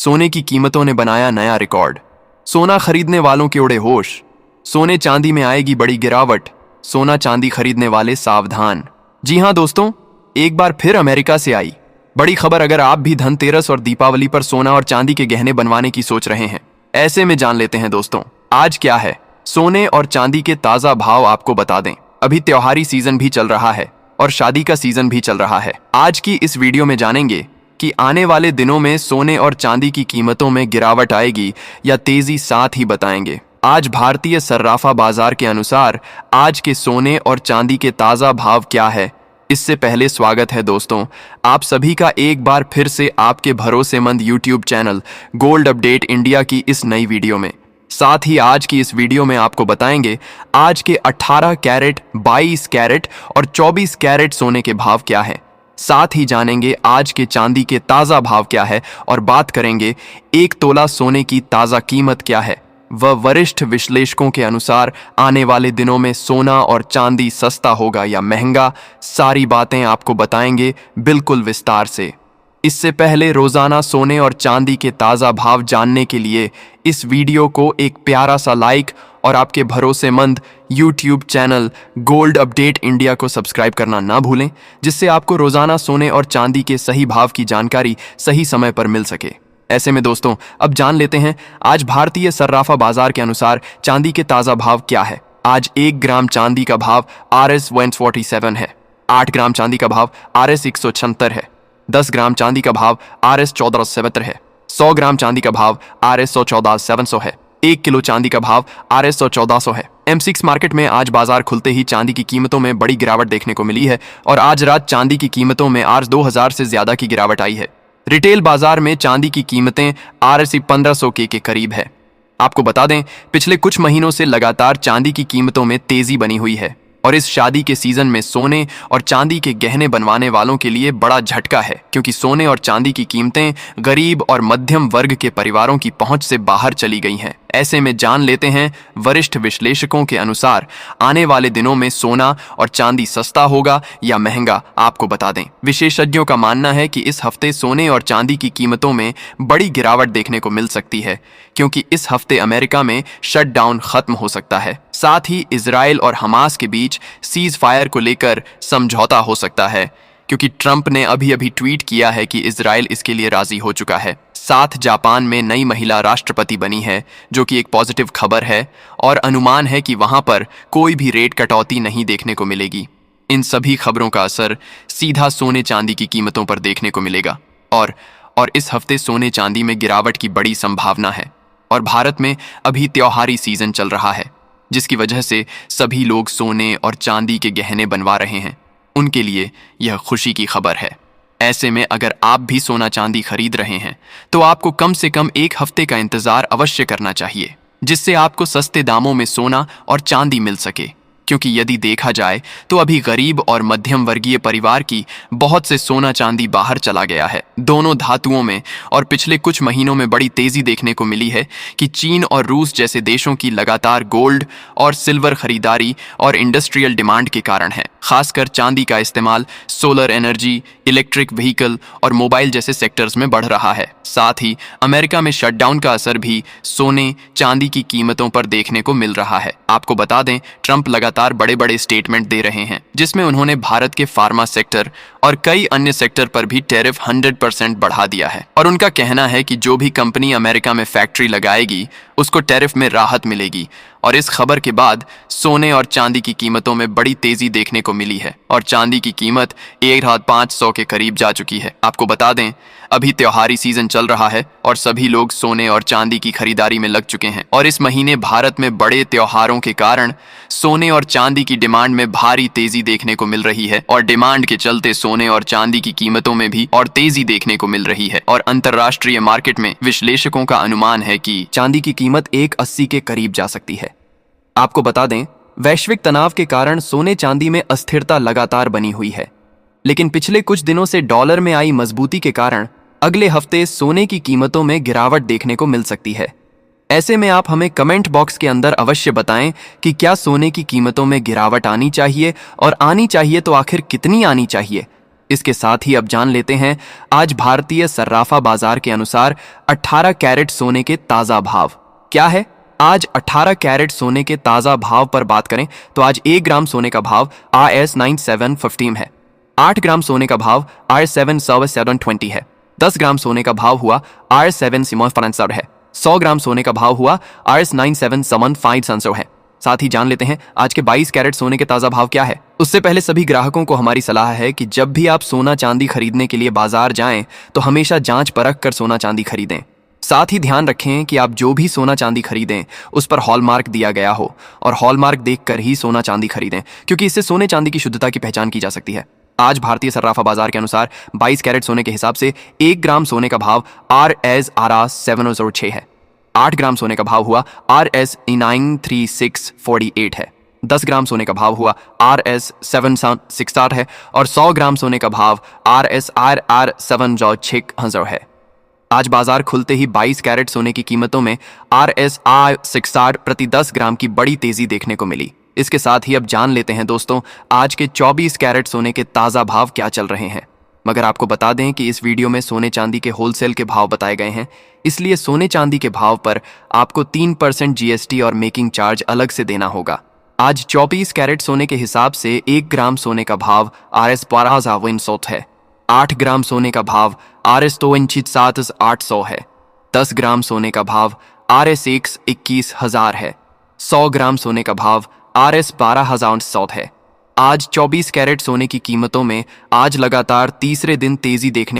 सोने की कीमतों ने बनाया नया रिकॉर्ड। सोना खरीदने वालों के उड़े होश। सोने चांदी में आएगी बड़ी गिरावट। सोना चांदी खरीदने वाले सावधान। जी हां दोस्तों, एक बार फिर अमेरिका से आई बड़ी खबर। अगर आप भी धनतेरस और दीपावली पर सोना और चांदी के गहने बनवाने की सोच रहे हैं, ऐसे में जान लेते हैं दोस्तों आज क्या है सोने और चांदी के ताजा भाव। आपको बता दें, अभी त्योहारी सीजन भी चल रहा है और शादी का सीजन भी चल रहा है। आज की इस वीडियो में जानेंगे कि आने वाले दिनों में सोने और चांदी की कीमतों में गिरावट आएगी या तेजी, साथ ही बताएंगे आज भारतीय सर्राफा बाजार के अनुसार आज के सोने और चांदी के ताजा भाव क्या है। इससे पहले स्वागत है दोस्तों आप सभी का एक बार फिर से आपके भरोसेमंद YouTube channel gold update India की इस नई वीडियो में। साथ ही आज की इस वीडियो में आपको बताएंगे आज के 18 कैरेट, 22 कैरेट और 24 कैरेट सोने के भाव क्या है। साथ ही जानेंगे आज के चांदी के ताजा भाव क्या है और बात करेंगे 1 तोला सोने की ताजा कीमत क्या है। वरिष्ठ विश्लेषकों के अनुसार आने वाले दिनों में सोना और चांदी सस्ता होगा या महंगा, सारी बातें आपको बताएंगे बिल्कुल विस्तार से। इससे पहले रोजाना सोने और चांदी के ताजा भाव जानने के लिए इस वीडियो को एक प्यारा सा लाइक और आपके भरोसेमंद YouTube channel gold update India को सब्सक्राइब करना ना भूलें, जिससे आपको रोजाना सोने और चांदी के सही भाव की जानकारी सही समय पर मिल सके। ऐसे में दोस्तों अब जान लेते हैं आज भारतीय सर्राफा बाजार के अनुसार चांदी के ताजा भाव क्या है। आज 1 ग्राम चांदी का भाव RS 147 है। 8 ग्राम चांदी का भाव RS 176 है। 10 ग्राम चांदी का भाव RS 1477 है। 100 ग्राम चांदी का भाव RS 114,700 है। 1 किलो चांदी का भाव RS 11400 है। M6 मार्केट में आज बाजार खुलते ही चांदी की कीमतों में बड़ी गिरावट देखने को मिली है और आज रात चांदी की कीमतों में आज 2000 से ज्यादा की गिरावट आई है। रिटेल बाजार में चांदी की कीमतें RS 1500 के करीब है। आपको बता दें, पिछले कुछ महीनों से लगातार चांदी की कीमतों में तेजी बनी हुई है और इस शादी के सीजन में सोने और चांदी के गहने बनवाने वालों के लिए बड़ा झटका है, क्योंकि सोने और चांदी की कीमतें गरीब और मध्यम वर्ग के परिवारों की पहुंच से बाहर चली गई हैं। ऐसे में जान लेते हैं वरिष्ठ विश्लेषकों के अनुसार आने वाले दिनों में सोना और चांदी सस्ता होगा या महंगा। आपको बता दें, विशेषज्ञों का मानना है कि इस हफ्ते सोने और चांदी की कीमतों में बड़ी गिरावट देखने को मिल सकती है, क्योंकि इस हफ्ते अमेरिका में शटडाउन खत्म हो सकता है। साथ ही इजराइल और हमास के बीच सीज फायर को लेकर समझौता हो सकता है, क्योंकि ट्रंप ने अभी ट्वीट किया है कि इजराइल इसके लिए राजी हो चुका है। साथ जापान में नई महिला राष्ट्रपति बनी है, जो कि एक पॉजिटिव खबर है और अनुमान है कि वहां पर कोई भी रेट कटौती नहीं देखने को मिलेगी। इन सभी खबरों का असर सीधा सोने चांदी की कीमतों पर देखने को मिलेगा और इस हफ्ते सोने चांदी में गिरावट की बड़ी संभावना है। और भारत में अभी त्योहारी सीजन चल रहा है, जिसकी वजह से सभी लोग सोने और चांदी के गहने बनवा रहे हैं। उनके लिए यह खुशी की खबर है। ऐसे में अगर आप भी सोना चांदी खरीद रहे हैं तो आपको कम से कम 1 हफ्ते का इंतजार अवश्य करना चाहिए, जिससे आपको सस्ते दामों में सोना और चांदी मिल सके। क्योंकि यदि देखा जाए तो अभी गरीब और मध्यम वर्गीय परिवार की बहुत से सोना चांदी बाहर चला गया है दोनों धातुओं में। और पिछले कुछ महीनों में बड़ी तेजी देखने को मिली है कि चीन और रूस जैसे देशों की लगातार गोल्ड और सिल्वर खरीदारी और इंडस्ट्रियल डिमांड के कारण है। खासकर चांदी का इस्तेमाल सोलर एनर्जी, इलेक्ट्रिक व्हीकल और मोबाइल जैसे सेक्टर्स में बढ़ रहा है। साथ ही अमेरिका में शटडाउन का असर भी सोने चांदी की कीमतों पर देखने को मिल रहा है। आपको बता दें, ट्रंप लगातार बड़े बड़े स्टेटमेंट दे रहे हैं, जिसमें उन्होंने भारत के फार्मा सेक्टर और कई अन्य सेक्टर पर भी टैरिफ 100% बढ़ा दिया है। और उनका कहना है कि जो भी कंपनी अमेरिका में फैक्ट्री लगाएगी उसको टैरिफ में राहत मिलेगी। और इस खबर के बाद सोने और चांदी की कीमतों में बड़ी तेजी देखने को मिली है और चांदी की कीमत 1500 के करीब जा चुकी है। आपको बता दें, अभी त्योहारी सीजन चल रहा है और सभी लोग सोने और चांदी की खरीदारी में लग चुके हैं। और इस महीने भारत में बड़े त्योहारों के कारण सोने और चांदी की डिमांड में भारी तेजी देखने को मिल रही है और डिमांड के चलते सोने और चांदी की कीमतों में भी और तेजी देखने को मिल रही है। और अंतर्राष्ट्रीय मार्केट में विश्लेषकों का अनुमान है कि चांदी की कीमत 180 के करीब जा सकती है। आपको बता दें, वैश्विक तनाव के कारण सोने चांदी में अस्थिरता लगातार बनी हुई है, लेकिन पिछले कुछ दिनों से डॉलर में आई मजबूती के कारण अगले हफ्ते सोने की कीमतों में गिरावट देखने को मिल सकती है। ऐसे में आप हमें कमेंट बॉक्स के अंदर अवश्य बताएं कि क्या सोने की कीमतों में गिरावट आनी चाहिए और आनी चाहिए तो आखिर कितनी आनी चाहिए। इसके साथ ही अब जान लेते हैं आज भारतीय सर्राफा बाजार के अनुसार 18 कैरेट सोने के ताजा भाव क्या है। आज 18 कैरेट सोने के ताजा भाव पर बात करें तो आज 1 ग्राम सोने का भाव RS 9715 है। 8 ग्राम सोने का भाव RS 720 है। 10 ग्राम सोने का भाव हुआ RS 7 है। 100 ग्राम सोने का भाव हुआ RS 9715 है। साथ ही जान लेते हैं आज के 22 कैरेट सोने के ताजा भाव क्या है। उससे पहले सभी ग्राहकों को हमारी सलाह है कि जब भी आप सोना चांदी खरीदने के लिए बाजार जाएं तो हमेशा जांच परख कर सोना चांदी खरीदें। साथ ही ध्यान रखें कि आप जो भी सोना चांदी खरीदें उस पर हॉलमार्क दिया गया हो और हॉलमार्क देखकर ही सोना चांदी खरीदें, क्योंकि इससे सोने चांदी की शुद्धता की पहचान की जा सकती है। आज भारतीय सर्राफा बाजार के अनुसार 22 कैरेट सोने के हिसाब से 1 ग्राम सोने का भाव RS 706 है। 8 ग्राम सोने का भाव हुआ RS 93648 है। 10 ग्राम सोने का भाव हुआ RS 768 है और 100 ग्राम सोने का भाव RS 760 है। आज बाजार खुलते ही 22 कैरेट सोने की कीमतों में RS 60 प्रति 10 ग्राम की बड़ी तेजी देखने को मिली। इसके साथ ही अब जान लेते हैं दोस्तों आज के 24 कैरेट सोने के ताजा भाव क्या चल रहे हैं। मगर आपको बता दें कि इस वीडियो में सोने चांदी के होलसेल के भाव बताए गए हैं, इसलिए सोने चांदी के भाव पर आपको 3% GST और मेकिंग चार्ज अलग से देना होगा। आज 24 कैरेट सोने के हिसाब से 1 ग्राम सोने का भाव RS 12 है। 8 ग्राम सोने का भाव RS 2,800 है। 10 ग्राम सोने का भाव RS 21,000 है। 100 ग्राम सोने का भाव RS 12,100 है। आज 24 कैरेट सोने की कीमतों में आज लगातार तीसरे दिन तेजी देखने